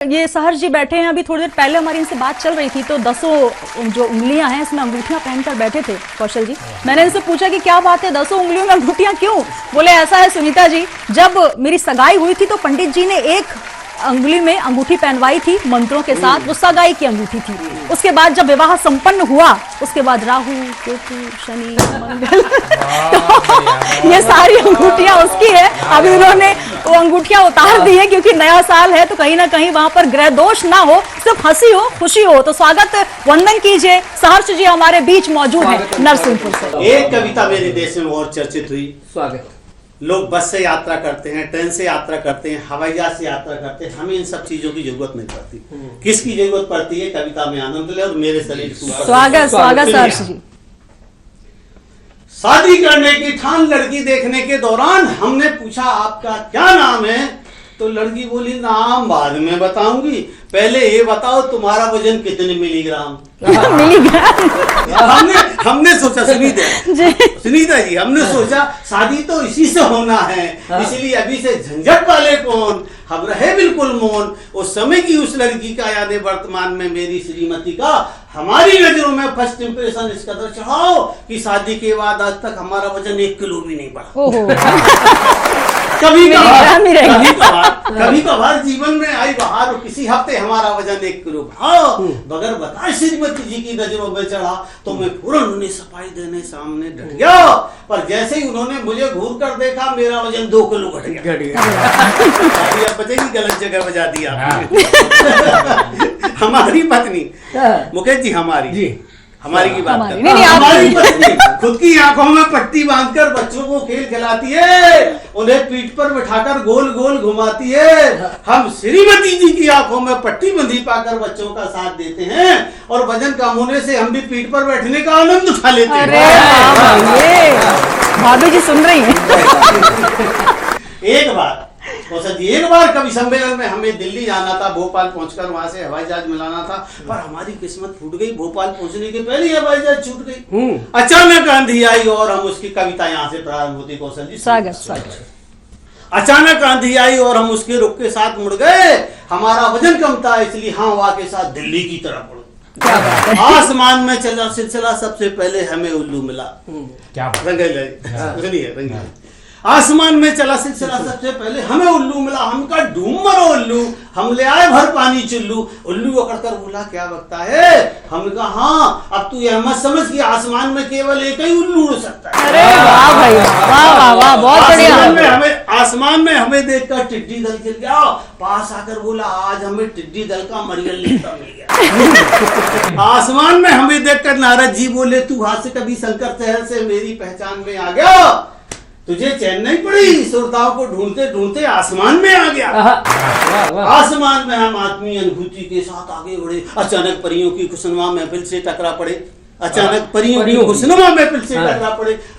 ये सहर्ष जी बैठे हैं। अभी थोड़ी देर पहले हमारी इनसे बात चल रही थी तो 10 जो उंगलियां हैं इसमें अंगूठियां पहनकर बैठे थे कौशल जी। मैंने इनसे पूछा कि क्या बात है 10 उंगलियों में अंगूठियां क्यों? बोले ऐसा है सुनीता जी, जब मेरी सगाई हुई थी तो पंडित जी ने एक अंगुली में अंगूठी पहनवाई थी मंत्रों के साथ, वो सगाई की अंगूठी थी। उसके बाद जब विवाह संपन्न हुआ उसके बाद राहु केतु शनि मंगल तो ये सारी अंगूठियां उसकी है। अभी उन्होंने वो अंगूठियां उतार दी है क्योंकि नया साल है तो कहीं ना कहीं वहां पर ग्रह दोष ना हो, सिर्फ हंसी हो खुशी हो। तो स्वागत वंदन कीजिए, सहर्ष जी हमारे बीच मौजूद है नरसिंहपुर से। एक कविता मेरे देश में और चर्चित हुई। स्वागत। लोग बस से यात्रा करते हैं, ट्रेन से यात्रा करते हैं, हवाई जहाज से यात्रा करते हैं, हमें इन सब चीजों की जरूरत नहीं पड़ती। किसकी जरूरत पड़ती है? कविता में आनंद ले और मेरे शरीर को। स्वागत स्वागत सहर्ष जी। शादी करने की ठान लड़की देखने के दौरान हमने पूछा आपका क्या नाम है? तो लड़की बोली नाम बाद में बताऊंगी, पहले ये बताओ तुम्हारा वजन कितने मिलीग्राम? हमने सोचा सुनीता जी हमने सोचा शादी तो इसी से होना है, इसलिए अभी से झंझट वाले कौन, हम रहे बिल्कुल मौन। उस समय की उस लड़की का यानी वर्तमान में मेरी श्रीमती का हमारी नजरों में फर्स्ट इंप्रेशन इस कदर चढ़ाओ कि शादी के बाद आज तक हमारा वजन 1 किलो भी नहीं बढ़ा। कभी कभार जीवन में आई बहार किसी हफ्ते हमारा वजन 1 किलो बढ़ा, बगैर बताए श्रीमती जी की नजरों में चढ़ा तो मैं फौरन उन्हें सफाई देने सामने डट गया, पर जैसे ही उन्होंने मुझे घूर कर देखा मेरा वजन 2 किलो घट गया। बचेगी गलत जगह बजा दिया। हमारी पत्नी मुकेश जी हमारी की बात कर, हमारी पत्नी खुद की आंखों में पट्टी बांधकर बच्चों को खेल खिलाती है, उन्हें पीठ पर बिठाकर गोल गोल घुमाती है। हम श्रीमती जी की आंखों में पट्टी बंधी पाकर बच्चों का साथ देते हैं और वजन कम होने से हम भी पीठ पर बैठने का आनंद उठा लेते हैं। भाभी जी सुन रही हैं। एक बार कवि सम्मेलन में हमें दिल्ली जाना था, भोपाल पहुंचकर वहां से हवाई जहाज मिलाना था, पर हमारी किस्मत फूट गई। भोपाल पहुंचने के पहले हवाई जहाज छूट गई। अचानक आंधी आई और हम उसकी कविता यहाँ से प्रारंभ होती। कौशल जी स्वागत। अचानक आंधी आई और हम उसके रुख के साथ मुड़ गए, हमारा वजन कम था इसलिए हाँ हवा के साथ दिल्ली की तरफ मुड़। आसमान में चला सिलसिला, सबसे पहले हमें उल्लू मिला। रंगीला आसमान में चला सिलसिला, सबसे पहले हमें उल्लू मिला। हम का ढूंढ मरो उल्लू, हम ले आए भर पानी चुल्लू। उल्लू अकड़कर बोला क्या बकता है? हमने कहा हाँ, अब तू यह मत समझ कि आसमान में केवल एक ही उल्लू उड़ सकता है। अरे वाह भाई वाह वाह, बहुत बढ़िया। आसमान में हमें देखकर टिड्डी दल गिर गया, पास आकर बोला आज हमें टिड्डी दल का मरियल नेता मिल गया। आसमान में हमें देखकर नारद जी बोले तू हाथ से कभी शंकर शहर से मेरी पहचान में आ गया, तुझे चैन नहीं पड़ी, सुरताओं को ढूंढते ढूंढते आसमान में आ गया। आसमान में हम आत्मीय अनुभूति के साथ आगे बढ़े, अचानक परियों की खुशनुमा महफिल से टकरा पड़े।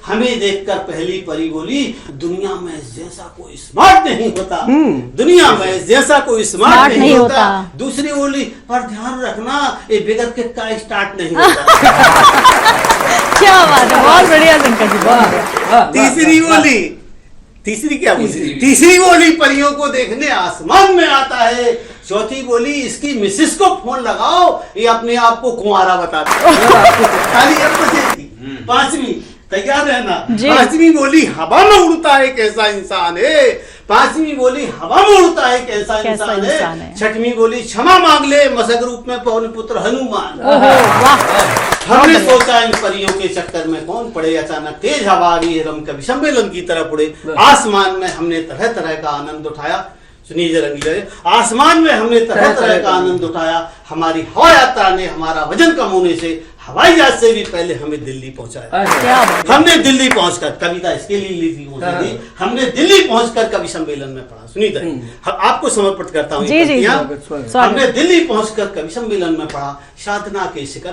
हमें देखकर पहली परी बोली दुनिया में जैसा कोई स्मार्ट नहीं होता, दुनिया में जैसा कोई स्मार्ट नहीं होता। दूसरी बोली पर ध्यान रखना ये बगैर किक का स्टार्ट नहीं होता। क्या बात है, बहुत बढ़िया शंकर जी। तीसरी बोली परियों को देखने आसमान में आता है। चौथी बोली इसकी मिसेस को फोन लगाओ, ये अपने आप को कुंवारा बताता है। पांचवी तैयार रहना। पांचवी बोली हवा में उड़ता है कैसा इंसान है। पांचवी बोली हवा में उड़ता है कैसा इंसान है। छठवीं बोली क्षमा मांग ले मसक रूप में पवन पुत्र हनुमान। हमने सोचा इन परियों के चक्कर में कौन पड़े, अचानक तेज हवा आ गई, हम कवि सम्मेलन की तरफ उड़े। आसमान में हमने तरह तरह का आनंद उठाया। सुनिए रंगीला, आसमान में हमने तरह तरह का आनंद उठाया। हमारी हवा यात्रा ने हमारा वजन कम होने से हवाई जहाज से भी पहले हमें दिल्ली पहुंचाया। हमने दिल्ली पहुंचकर कविता इसके लिए लिखी, हमने दिल्ली पहुंचकर कवि सम्मेलन में पढ़ा। सुनीता आपको समर्पित करता हूँ। हमने दिल्ली पहुंचकर कवि सम्मेलन में पढ़ा। साधना के शिखर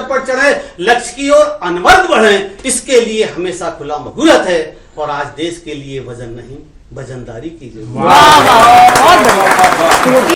पर चढ़े, लक्ष्य की ओर अनवरत बढ़े, इसके लिए हमेशा खुला मुहूर्त है और आज देश के लिए वजन नहीं वजनदारी की जरूरत है।